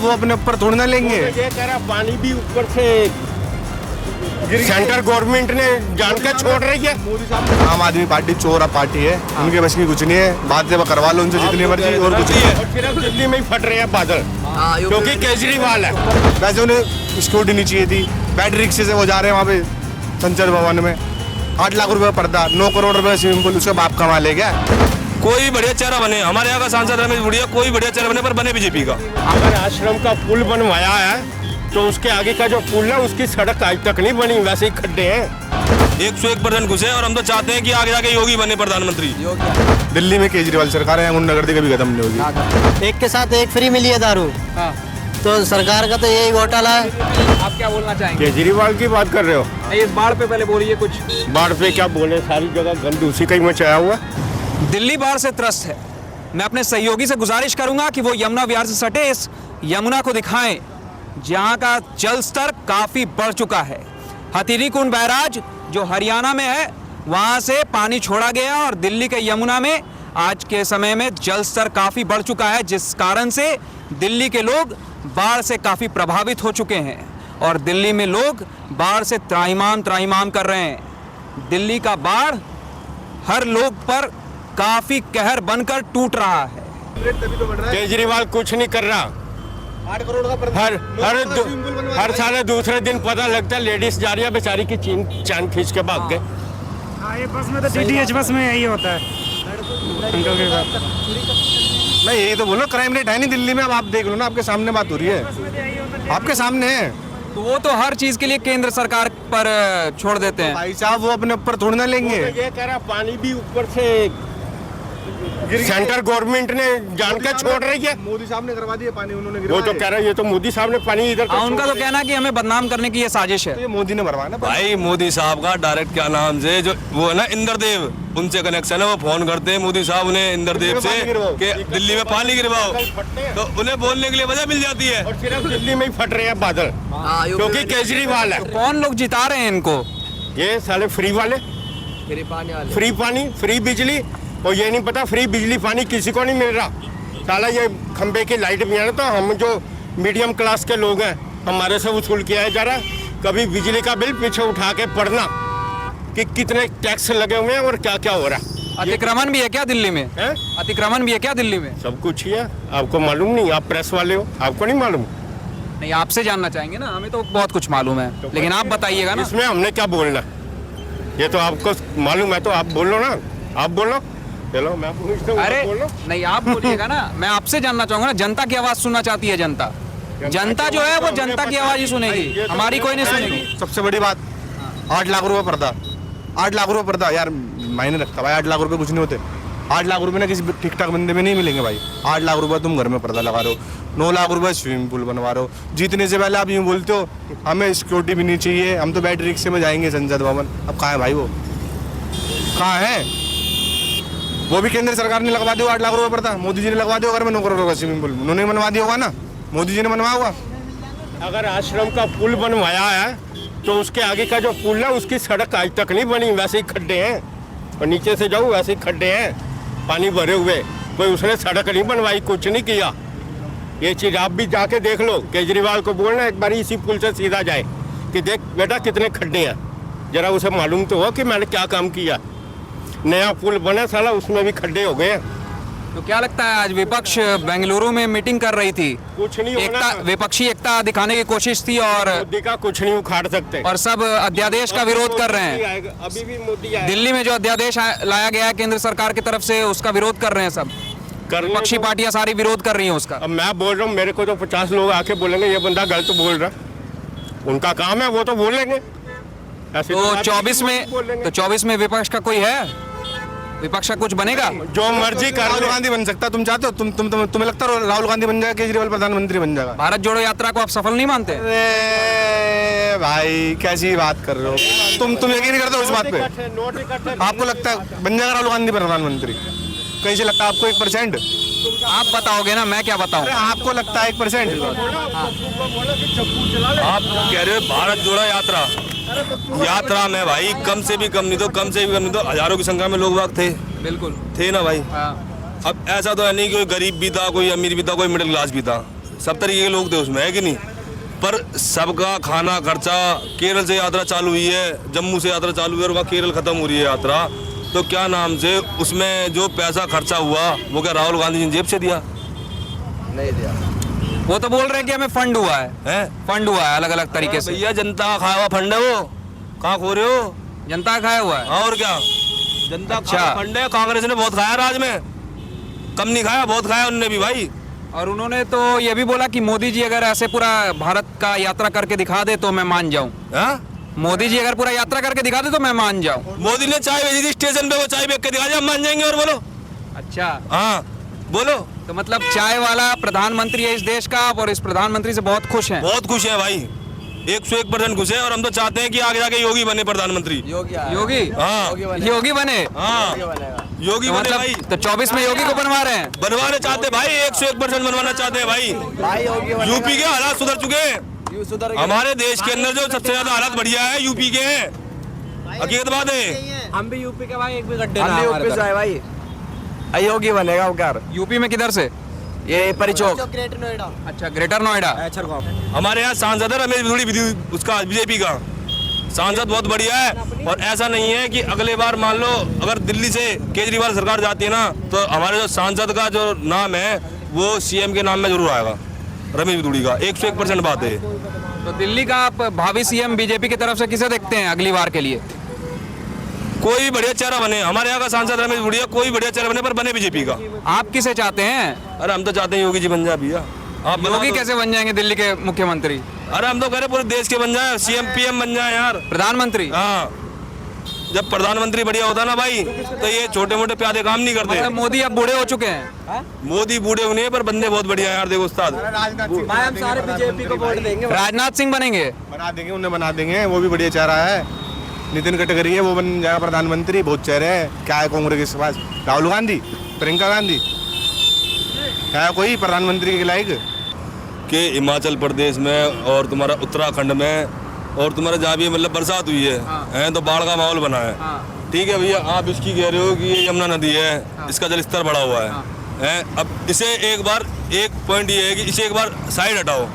वो अपने ऊपर थोड़ी ना लेंगे। ये कह रहा पानी भी ऊपर से सेंट्रल गवर्नमेंट ने जानकर छोड़ रही है। आम आदमी पार्टी चोरा पार्टी है, उनके बस की कुछ नहीं है। बातें करवा लो उनसे जितनी मर्जी, और कुछ नहीं है। और सिर्फ दिल्ली में ही फट रहे हैं बादल, क्योंकि केजरीवाल है। वैसे उन्हें सिक्योरिटी नहीं चाहिए थी। बैटरी रिक्शे से वो जा रहे हैं वहाँ पे संसद भवन में, 8 लाख रुपए पर्दा, 9 करोड़ रुपए स्विमिंग पूल, उसका बाप कमा ले गया। कोई बढ़िया चेहरा बने, हमारे यहाँ का सांसद रमेश बुढ़िया, कोई बढ़िया चेहरा बने, पर बने बीजेपी का। अगर आश्रम का पुल बनवाया है तो उसके आगे का जो पुल है उसकी सड़क आज तक नहीं बनी, वैसे ही खड्डे हैं। 101% घुसे, और हम तो चाहते हैं कि आगे जाके योगी बने प्रधानमंत्री। दिल्ली में केजरीवाल सरकार है, गुंडागर्दी कभी खत्म नहीं होगी। एक के साथ एक फ्री मिली है दारू, तो सरकार का तो यही घोटाला है। आप क्या बोलना चाहेंगे? केजरीवाल की बात कर रहे हो? नहीं, इस बाढ़ पे पहले बोलिए कुछ। बाढ़ पे क्या बोले, सारी जगह गंद उसी का ही मचाया हुआ। दिल्ली बाढ़ से त्रस्त है। मैं अपने सहयोगी से गुजारिश करूंगा कि वो यमुना विहार से सटे इस यमुना को दिखाएं, जहां का जल स्तर काफी बढ़ चुका है। हथीनी कुंड बैराज जो हरियाणा में है, वहां से पानी छोड़ा गया और दिल्ली के यमुना में आज के समय में जल स्तर काफी बढ़ चुका है, जिस कारण से दिल्ली के लोग बाढ़ से काफी प्रभावित हो चुके हैं और दिल्ली में लोग बाढ़ से त्राहिमाम कर रहे हैं। दिल्ली का बाढ़ हर लोग पर काफी कहर बनकर टूट रहा है। केजरीवाल कुछ नहीं कर रहा। 8 करोड़ का हर साल दूसरे दिन पता लगता है लेडीज जा रही है बेचारी की चांद खींच के भाग गए। ये बस में तो DTH बस में यही होता है। नहीं, ये तो बोलो क्राइम रेट है नहीं दिल्ली में। अब आप देख लो ना, आपके सामने बात हो रही है, आपके सामने है। तो वो तो हर चीज के लिए केंद्र सरकार पर छोड़ देते हैं। भाई साहब, वो अपने ऊपर थोड़ी ना लेंगे। ये कह रहा पानी भी ऊपर से सेंट्रल गवर्नमेंट ने जानकर छोड़ रही है। मोदी साहब ने करवा दिया पानी, उन्होंने वो तो कह रहा है ये तो मोदी साहब ने पानी इधर उनका तो कहना है कि हमें बदनाम करने की ये साजिश है। ये मोदी ने भरवाया ना भाई मोदी साहब का डायरेक्ट क्या नाम से जो वो है ना इंद्रदेव, उनसे कनेक्शन है। वो फोन करते हैं मोदी साहब उन्हें इंद्रदेव से कि दिल्ली में पानी गिरवाओ, तो उन्हें बोलने के लिए वजह मिल जाती है। और सिर्फ दिल्ली में ही फट रहे हैं बादल, क्योंकि केजरीवाल है। कौन लोग जिता रहे हैं इनको? ये साले फ्री वाले, फ्री पानी, फ्री बिजली, और ये नहीं पता फ्री बिजली पानी किसी को नहीं मिल रहा। साला ये खंबे की लाइट भी है ना, तो हम जो मीडियम क्लास के लोग हैं हमारे से वसूल किया है। जरा कभी बिजली का बिल पीछे उठा के पढ़ना कि कितने टैक्स लगे हुए हैं और क्या क्या हो रहा है। अतिक्रमण भी है क्या दिल्ली में? अतिक्रमण भी है क्या दिल्ली में? सब कुछ ही है, आपको मालूम नहीं? आप प्रेस वाले हो, आपको नहीं मालूम? नहीं, आपसे जानना चाहेंगे ना, हमें तो बहुत कुछ मालूम है, लेकिन आप बताइएगा ना। इसमें हमने क्या बोलना, ये तो आपको मालूम है, तो आप बोलो ना, आप बोलो। चलो मैं पूछता हूँ, अरे बोलो। नहीं, आप बोलिएगा ना। मैं आपसे जानना चाहूंगा ना, जनता की आवाज सुनना चाहती है। जनता जो है वो जनता की आवाज ही सुनेगी, हमारी कोई नहीं सुनेगी। सबसे बड़ी बात, 8 लाख रुपए पर्दा, 8 लाख रुपए पर्दा यार मायने रखता भाई। 8 लाख रुपए कुछ नहीं होते। 8 लाख रुपए ना किसी ठीक ठाक बंदे में नहीं मिलेंगे भाई। 8 लाख रुपए तुम घर में पर्दा लगा रहे हो, 9 लाख रुपए स्विमिंग पूल बनवा रहे हो। जीतने से पहले आप यूँ बोलते हो हमें सिक्योरिटी भी नहीं चाहिए, हम तो बैटरी रिक्शे में जाएंगे संसद भवन। अब कहाँ है भाई, वो कहाँ है? वो भी केंद्र सरकार ने लगवा दिया 8 लाख रुपए पर्दा। मोदी जी ने लगवा दिया घर में 9 करोड़ का स्विमिंग पूल, उन्होंने बनवा दिया होगा ना, मोदी जी ने बनवाया होगा। अगर आश्रम का पुल बनवाया है तो उसके आगे का जो पुल है उसकी सड़क आज तक नहीं बनी, वैसे ही खड्डे हैं। और नीचे से जाओ वैसे ही खड्डे हैं, पानी भरे हुए। कोई उसने सड़क नहीं बनवाई, कुछ नहीं किया। ये चीज़ आप भी जाके देख लो, केजरीवाल को बोलना एक बार इसी पुल से सीधा जाए कि देख बेटा कितने खड्डे हैं, जरा उसे मालूम तो हो कि मैंने क्या काम किया। नया पुल बना साला, उसमें भी खड्डे हो गए। तो क्या लगता है, आज विपक्ष बेंगलुरु में मीटिंग कर रही थी, कुछ नहीं होना। विपक्षी एकता दिखाने की कोशिश थी और मोदी का कुछ नहीं उखाड़ सकते, और सब अध्यादेश का विरोध कर रहे हैं। अभी भी मोदी आएगा। दिल्ली में जो अध्यादेश लाया गया है केंद्र सरकार की तरफ से, उसका विरोध कर रहे हैं सब। विपक्षी पार्टियां सारी विरोध कर रही हैं उसका। अब मैं बोल रहा हूँ, मेरे को तो 50 लोग आके बोलेंगे ये बंदा गलत बोल रहा, उनका काम है, वो तो बोलेंगे। तो 24 में विपक्ष का कोई है? विपक्ष का कुछ बनेगा? जो मर्जी कर राहुल गांधी बन सकता है, तुम चाहते हो? तुम्हें लगता है राहुल गांधी बन जाएगा, केजरीवाल प्रधानमंत्री बन जाएगा? भारत जोड़ो यात्रा को आप सफल नहीं मानते? अरे भाई कैसी बात कर रहे हो तुम यकीन नहीं करते हो इस बात पे? आपको लगता है बन जाएगा राहुल गांधी प्रधानमंत्री? कहीं से लगता है आपको 1%? आप बताओगे ना, मैं क्या बताऊं? आपको लगता है 1%? आप कह रहे हो भारत जोड़ो यात्रा में भाई कम से भी कम नहीं तो हजारों की संख्या में लोग बाग थे। बिल्कुल थे ना भाई। अब ऐसा तो है नहीं कि कोई गरीब भी था, कोई अमीर भी था, कोई मिडिल क्लास भी था। सब तरीके के लोग थे उसमें, है कि नहीं। पर सबका खाना खर्चा, केरल से यात्रा चालू हुई है, जम्मू से यात्रा चालू हुई है और वहाँ केरल खत्म हो रही है यात्रा, तो क्या नाम से उसमें जो पैसा खर्चा हुआ वो क्या राहुल गांधी जी ने जेब से दिया? नहीं दिया। वो तो बोल रहे हैं कि हमें फंड हुआ है, फंड हुआ है अलग अलग तरीके से। भैया जनता का खाया हुआ फंड है वो, कहाँ खो रहे हो? जनता का खाया हुआ है। और क्या, जनता अच्छा। का फंड है। कांग्रेस ने बहुत खाया राज में, कम नहीं खाया, बहुत खाया उनने भी भाई। और उन्होंने तो ये भी बोला कि मोदी जी अगर ऐसे पूरा भारत का यात्रा करके दिखा दे तो मैं मान जाऊं। हाँ? मोदी जी अगर पूरा यात्रा करके दिखा दे तो मैं मान जाऊं। मोदी ने चाय भेजी थी स्टेशन पे, वो चाय बेच के दिखा दिया, हम मान जाएंगे। और बोलो। अच्छा, हाँ बोलो। तो मतलब चाय वाला प्रधानमंत्री है इस देश का, आप और इस प्रधानमंत्री से बहुत खुश हैं। बहुत खुश है भाई, 101% खुश है। और हम तो चाहते हैं कि आगे जाके योगी बने प्रधानमंत्री। योगी योगी हाँ योगी बने। हाँ योगी तो बने मतलब भाई, तो 24 में योगी को बनवा रहे हैं। बनवाने चाहते हैं भाई, 101% बनवाना चाहते हैं भाई। भाई योगी यूपी के हालात सुधर चुके हैं, यू सुधर गए। हमारे देश के अंदर जो सबसे ज्यादा हालात बढ़िया है यूपी के हैं, हकीकत बात है। हम भी यूपी के भाई, एक भी गड्ढे हम भी यूपी से आए भाई, योगी बनेगा वो क्या। यूपी में किधर से? ये परिचोक। ग्रेटर नोएडा। अच्छा, ग्रेटर नोएडा। हमारे यहाँ सांसद है रमेश बिधूड़ी, उसका बीजेपी का सांसद बहुत बढ़िया है। और ऐसा नहीं है कि अगले बार मान लो अगर दिल्ली से केजरीवाल सरकार जाती है ना, तो हमारे जो सांसद का जो नाम है वो सीएम के नाम में जरूर आएगा, रमेश बिधूड़ी का। 101% बात है। तो दिल्ली का आप भावी सीएम बीजेपी की तरफ से किसे देखते हैं अगली बार के लिए? कोई भी बढ़िया चेहरा बने, हमारे यहाँ का सांसद रमेश बिधूड़ी, कोई बढ़िया चेहरा बने, पर बने बीजेपी का। आप किसे चाहते हैं? अरे हम तो चाहते हैं योगी जी बन जाए भैया। आप बना योगी दो। कैसे बन जाएंगे दिल्ली के मुख्यमंत्री? अरे हम तो कह रहे पूरे देश के बन जाए, सीएम पीएम बन जाए यार। प्रधानमंत्री? हाँ, जब प्रधानमंत्री बढ़िया होता ना भाई, तो ये छोटे मोटे प्यादे काम नहीं करते। मतलब मोदी अब बूढ़े हो चुके हैं। मोदी बूढ़े हुए हैं पर बंदे बहुत बढ़िया है यार। देखो उस्ताद, भाई हम सारे बीजेपी को वोट देंगे। राजनाथ सिंह बनेंगे? बना देंगे, उन्हें बना देंगे, वो भी बढ़िया चेहरा है। नितिन गडकरी है, वो बन जाएगा प्रधानमंत्री। बहुत चेहरे हैं, क्या है कांग्रेस के पास? राहुल गांधी, प्रियंका गांधी, क्या है कोई प्रधानमंत्री के लायक? कि हिमाचल प्रदेश में और तुम्हारा उत्तराखंड में और तुम्हारा जहाँ भी मतलब बरसात हुई है तो बाढ़ का माहौल बना है। ठीक है भैया, आप इसकी कह रहे हो कि ये यमुना नदी है, इसका जल स्तर बढ़ा हुआ है। अब इसे एक बार, एक पॉइंट ये है कि इसे एक बार साइड हटाओ,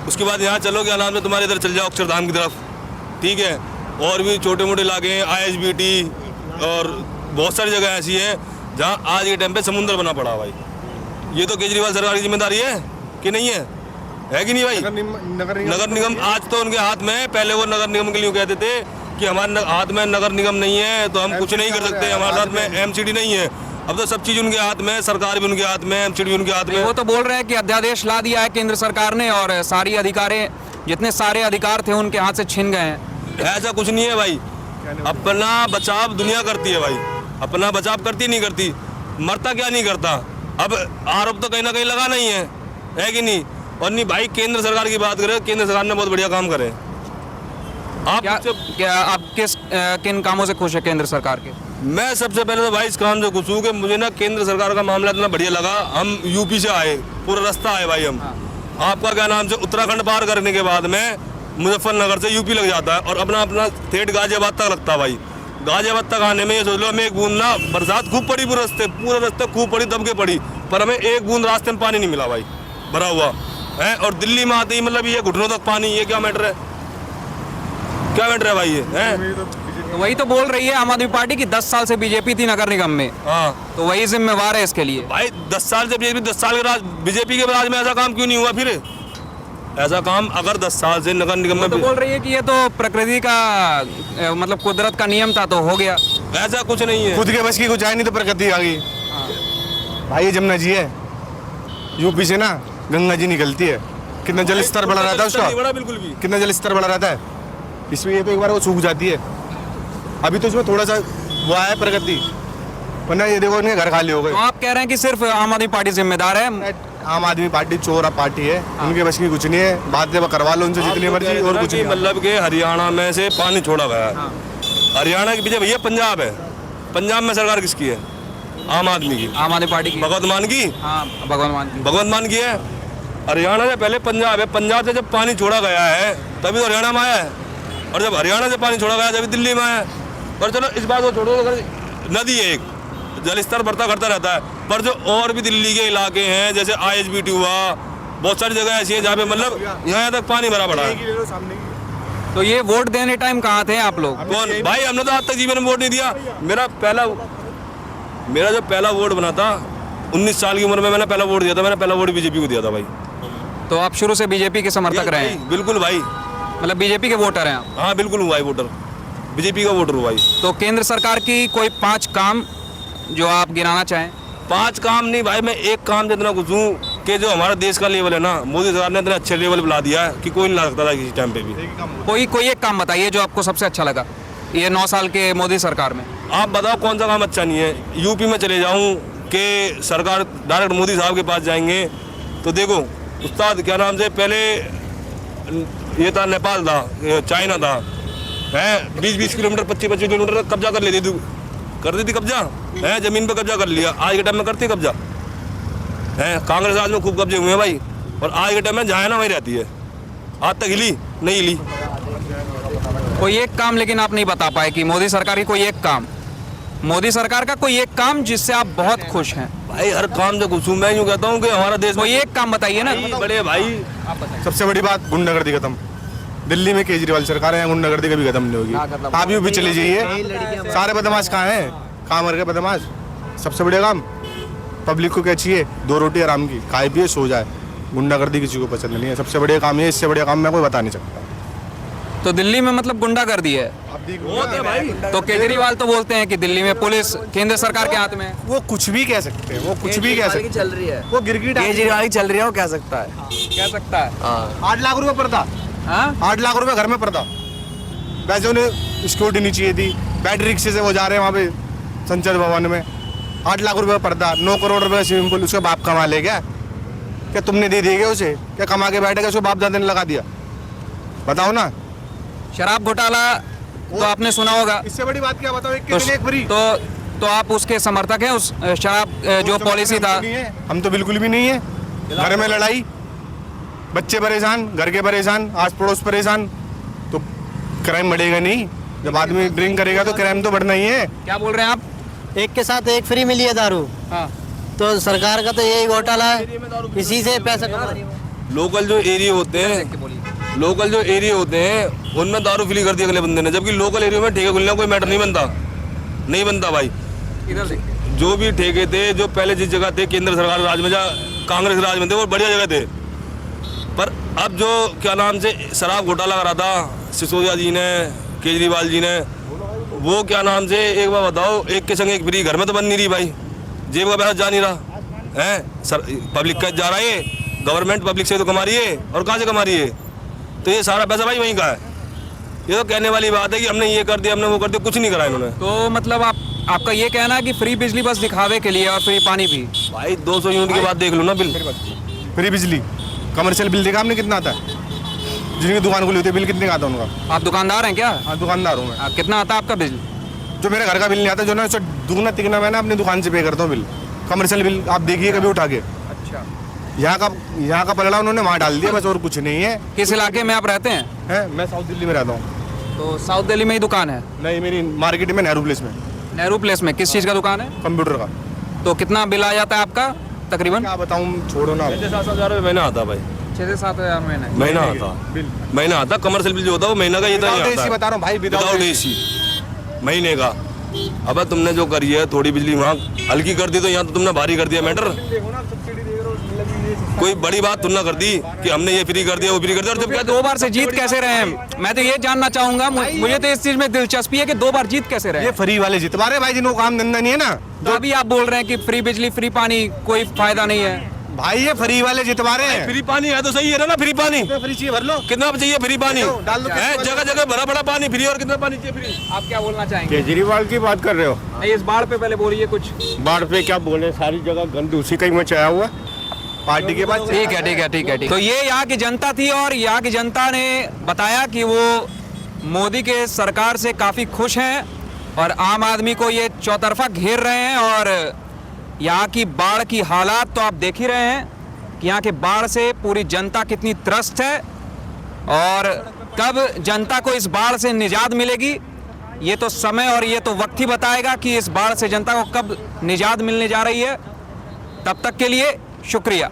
उसके बाद यहाँ चलो, क्या नाम है तुम्हारे इधर चल जाओ अक्षरधाम की तरफ। ठीक है, और भी छोटे मोटे इलाके हैं, ISBT और बहुत सारी जगह ऐसी है जहाँ आज के टाइम पे समुद्र बना पड़ा भाई। ये तो केजरीवाल सरकार की जिम्मेदारी है कि नहीं है कि नहीं भाई? नगर निगम आज तो उनके हाथ में, पहले वो नगर निगम के लिए कहते थे कि हमारे हाथ में नगर निगम नहीं है तो हम कुछ नहीं कर सकते, हमारे हाथ में MCD नहीं है। अब तो सब चीज उनके हाथ में, सरकार भी उनके हाथ में, MCD भी उनके हाथ में। वो तो बोल रहे हैं कि अध्यादेश ला दिया है केंद्र सरकार ने और सारी अधिकारें, जितने सारे अधिकार थे उनके हाथ से छिन गए हैं। ऐसा कुछ नहीं है भाई, अपना बचाव दुनिया करती है भाई, अपना बचाव करती नहीं करती, मरता क्या नहीं करता। अब आरोप तो कहीं ना कहीं लगा नहीं है कि नहीं? और नहीं भाई, केंद्र सरकार की बात करें, केंद्र सरकार ने बहुत बढ़िया काम करे। आप क्या आप किन कामों से खुश है केंद्र सरकार के? मैं सबसे पहले तो भाई इस काम से खुश हूँ कि मुझे ना केंद्र सरकार का मामला इतना बढ़िया लगा। हम यूपी से आए, पूरा रास्ता आए भाई हम। आपका क्या नाम से उत्तराखंड पार करने के बाद में मुजफ्फरनगर से यूपी लग जाता है और अपना ठेठ गाजियाबाद तक लगता है भाई। गाजियाबाद तक आने में ये सोच लो, हमें एक बूंद ना, बरसात खूब पड़ी, पूरे रास्ते खूब पड़ी, दबके पड़ी, पर हमें एक बूंद रास्ते में पानी नहीं मिला भाई, भरा हुआ है। और दिल्ली में आते ही मतलब ये घुटनों तक पानी, ये क्या मैटर है? क्या मैटर है भाई ये है? तो वही तो बोल रही है आम आदमी पार्टी की 10 साल से बीजेपी थी नगर निगम में। हाँ तो वही जिम्मेवार है इसके लिए भाई। 10 साल से बीजेपी, 10 साल के राज बीजेपी के राज में ऐसा काम क्यों नहीं हुआ? फिर ऐसा काम अगर 10 साल से नगर निगम में तो बोल रही है कि ये तो प्रकृति का मतलब कुदरत का नियम था तो हो गया। ऐसा कुछ नहीं है। खुद के बस की कुछ आए नहीं तो प्रकृति आ गई भाई। ये जमुना जी है, यूपी से ना गंगा जी निकलती है। कितना जल स्तर बढ़ा रहता है उसका, बड़ा बिल्कुल भी। कितना जल स्तर बढ़ा रहता है इसमें। ये तो एक बार वो सूख जाती है, अभी तो इसमें थोड़ा सा वो आया प्रगति, वरना ये देखो इनके घर खाली हो तो गए। आप कह रहे हैं कि सिर्फ आम आदमी पार्टी जिम्मेदार है? आम आदमी पार्टी चोर पार्टी है, उनके बस की कुछ नहीं है। बात करवा लो उनसे जितनी मर्जी, और कुछ नहीं। मतलब के हरियाणा में से पानी छोड़ा गया है। हरियाणा के पीछे भैया पंजाब है, पंजाब में सरकार किसकी है? आम आदमी की, आम आदमी पार्टी की। भगवंत मान की। हाँ, भगवान मान की है। हरियाणा से पहले पंजाब है, पंजाब से जब पानी छोड़ा गया है तभी तो हरियाणा में आया है, और जब हरियाणा से पानी छोड़ा गया तभी दिल्ली में आया है। पर चलो इस बात को छोड़ो, नदी है एक, जल स्तर बढ़ता घटता रहता है, पर जो और भी दिल्ली के इलाके हैं जैसे ISBT हुआ, बहुत सारी जगह ऐसी है जहाँ पे मतलब यहाँ तक पानी भरा पड़ा है। तो ये वोट देने टाइम कहाँ थे आप लोग? कौन भाई, हमने तो आज तक जीवन में वोट नहीं दिया। मेरा जो पहला वोट बना था 19 साल की उम्र में, मैंने पहला वोट दिया था। मैंने पहला वोट बीजेपी को दिया था भाई। तो आप शुरू से बीजेपी के समर्थक रहे हैं? बिल्कुल भाई, मतलब बीजेपी के वोटर हैं आप? हाँ बिल्कुल हूँ भाई, वोटर बीजेपी का वोटर हूँ भाई। तो केंद्र सरकार की कोई 5 काम जो आप गिनाना चाहें? 5 काम नहीं भाई, मैं एक काम जितना कुछ हूँ कि जो हमारा देश का लेवल है ना, मोदी सरकार ने इतना अच्छे लेवल बुला दिया है कि कोई नहीं ला सकता था किसी टाइम पे भी। कोई एक काम बताइए जो आपको सबसे अच्छा लगा ये 9 साल के मोदी सरकार में। आप बताओ कौन सा काम अच्छा नहीं है। यूपी में चले जाऊँ कि सरकार डायरेक्ट मोदी साहब के पास जाएंगे तो देखो उस्ताद क्या नाम से, पहले ये था नेपाल था, चाइना था, है 20-20 किलोमीटर 25-25 किलोमीटर कब्जा कर लेती थी, कब्जा है, जमीन पे कब्जा कर लिया। आज के टाइम में करती कब्जा है। कांग्रेस आज में खूब कब्जे हुए हैं भाई, और आज के टाइम में जहाँ है ना वहीं रहती है। आज तक हिली नहीं हिली। कोई एक काम लेकिन आप नहीं बता पाए कि मोदी सरकार की कोई एक काम, मोदी सरकार का कोई एक काम जिससे आप बहुत खुश हैं? भाई हर काम से खुश हूँ। मैं यूँ कहता हूँ कि हमारा देश कोई एक काम बताइए ना। बड़े भाई, सबसे बड़ी बात गुंडागर्दी खत्म। दिल्ली में केजरीवाल सरकार है, गुंडागर्दी कभी खत्म नहीं होगी। आप यूपी चले जाइए, सारे बदमाश कहाँ हैं, कहाँ मर गए बदमाश। सबसे बड़ा काम पब्लिक को क्या चाहिए, 2 रोटी आराम की, खाए पिए सो जाए। गुंडागर्दी किसी को पसंद नहीं है। सबसे बढ़िया काम है, इससे बढ़िया काम मैं कोई बता नहीं सकता। तो दिल्ली में मतलब गुंडागर्दी है? तो केजरीवाल तो बोलते हैं कि दिल्ली में पुलिस केंद्र सरकार के हाथ में है। वो कुछ भी कह सकते हैं, वो कुछ भी कह सकते हैं। चल रही है, वो गिरगिट केजरीवाल की चल रही है, वो कह सकता है। कह सकता है। 8 लाख रुपए पड़ता, 8 लाख रुपए घर में पड़ता। वैसे उन्हें सिक्योरिटी नहीं चाहिए थी, बैटरी रिक्शे से वो जा रहे हैं वहाँ पे संसद भवन में। 8 लाख रुपए पड़ता, 9 करोड़ रुपए स्विमिंग पूल उसका बाप कमा ले गया। क्या तुमने दे दिए उसे? क्या कमा के बैठेगा, उसको बाप दादा ने लगा दिया? बताओ ना। शराब घोटाला तो आपने सुना होगा। इससे बड़ी बात क्या बताओ, एक के दिन एक फ्री। तो आप उसके समर्थक हैं उस शराब जो पॉलिसी था? हम तो बिल्कुल भी नहीं है। घर में लड़ाई, बच्चे परेशान, घर के परेशान, आस पड़ोस परेशान, तो क्राइम बढ़ेगा नहीं? जब आदमी ड्रिंक करेगा तो क्राइम तो बढ़ना ही है। क्या बोल रहे हैं आप? एक के साथ एक फ्री मिली है दारू। हाँ। तो सरकार का तो यही घोटाला है, इसी से पैसा कमा रही है। लोकल जो एरिया होते हैं उनमें दारू फ्री कर दिया अगले बंदे ने, जबकि लोकल एरिया में ठेके खुलने का कोई मैटर नहीं बनता भाई। इधर से जो भी ठेके थे, जो पहले जिस जगह थे केंद्र सरकार राज में, जहाँ कांग्रेस राज में थे, वो बढ़िया जगह थे। पर अब जो क्या नाम से शराब घोटाला करा था सिसोदिया जी ने, केजरीवाल जी ने, वो क्या नाम से, एक बार बताओ, एक के संग एक फ्री घर में तो बन नहीं रही भाई, जेब का पैसा जा नहीं रहा है। पब्लिक का जा रहा है, गवर्नमेंट पब्लिक से तो कमा रही है, और कहाँ से कमा रही है? तो ये सारा पैसा भाई वहीं का है। ये तो कहने वाली बात है कि हमने ये कर दिया, हमने वो कर दिया, कुछ नहीं करा इन्होंने। तो मतलब आपका ये कहना है कि फ्री बिजली बस दिखावे के लिए और फ्री पानी भी? भाई 200 यूनिट के बाद देख लो ना बिल, फ्री बिजली। कमर्शियल बिल देखा आपने कितना आता है? जिनकी दुकान खुली होती है बिल कितने का आता है उनका? आप दुकानदार हैं क्या? हाँ, दुकानदार हूँ मैं। कितना आता है आपका बिल? जो मेरे घर का बिल नहीं आता, जो ना उससे दुगना तिगना मैं ना अपनी दुकान से पे करता हूँ बिल। कमर्शियल बिल आप देखिए कभी उठा के। अच्छा। यहाँ का पलड़ा उन्होंने वहाँ डाल दिया बस, और कुछ नहीं है। किस इलाके में आप रहते हैं? मैं साउथ दिल्ली में रहता हूँ। तो साउथ दिल्ली में ही दुकान है? नहीं, मेरी मार्केट में नेहरू प्लेस में। नेहरू प्लेस में किस चीज़ का दुकान है? कंप्यूटर का। तो कितना बिल आ जाता है आपका तकरीबन? क्या बताऊँ, छोड़ो ना। 7 हज़ार रुपये महीना आता भाई। 6 से 7 हज़ार महीना आता। कमर्शियल बिल जो होता है वो महीना का, ये तो नहीं आता। बता रहा हूँ भाई, विदाउट एसी महीने का। अब तुमने जो करी है थोड़ी बिजली वहाँ हल्की कर दी, तो यहाँ तो तुमने भारी कर दिया मैटर। कोई बड़ी बात तुमने कर दी कि हमने ये फ्री कर दिया, वो फ्री कर दिया। और जब क्या 2 बार से जीत कैसे रहे हैं? मैं तो ये जानना चाहूंगा, मुझे तो इस चीज में दिलचस्पी है कि 2 बार जीत कैसे रहे? ये फ्री वाले जितवा रहे भाई, जिनको काम धंधा नहीं है ना। तो अभी आप बोल रहे हैं कि फ्री बिजली फ्री पानी कोई फायदा नहीं है। भाई ये फ्री वाले जितवा रहे हैं। फ्री पानी है तो सही है ना? फ्री पानी फ्री चाहिए, भर लो। कितना चाहिए फ्री पानी? डाल दो। जगह जगह भरा बड़ा पानी फ्री, और कितना पानी चाहिए फ्री? आप क्या बोलना चाहेंगे? केजरीवाल की बात कर रहे हो? नहीं, इस बाढ़ पे पहले बोलिए कुछ। बाढ़ पे क्या बोले, सारी जगह गंद उसी का ही मचाया हुआ पार्टी के पास। ठीक है। तो ये यहाँ की जनता थी, और यहाँ की जनता ने बताया कि वो मोदी के सरकार से काफ़ी खुश हैं, और आम आदमी को ये चौतरफा घेर रहे हैं। और यहाँ की बाढ़ की हालात तो आप देख ही रहे हैं कि यहाँ के बाढ़ से पूरी जनता कितनी त्रस्त है, और कब जनता को इस बाढ़ से निजात मिलेगी ये तो समय और ये तो वक्त ही बताएगा कि इस बाढ़ से जनता को कब निजात मिलने जा रही है। तब तक के लिए शुक्रिया।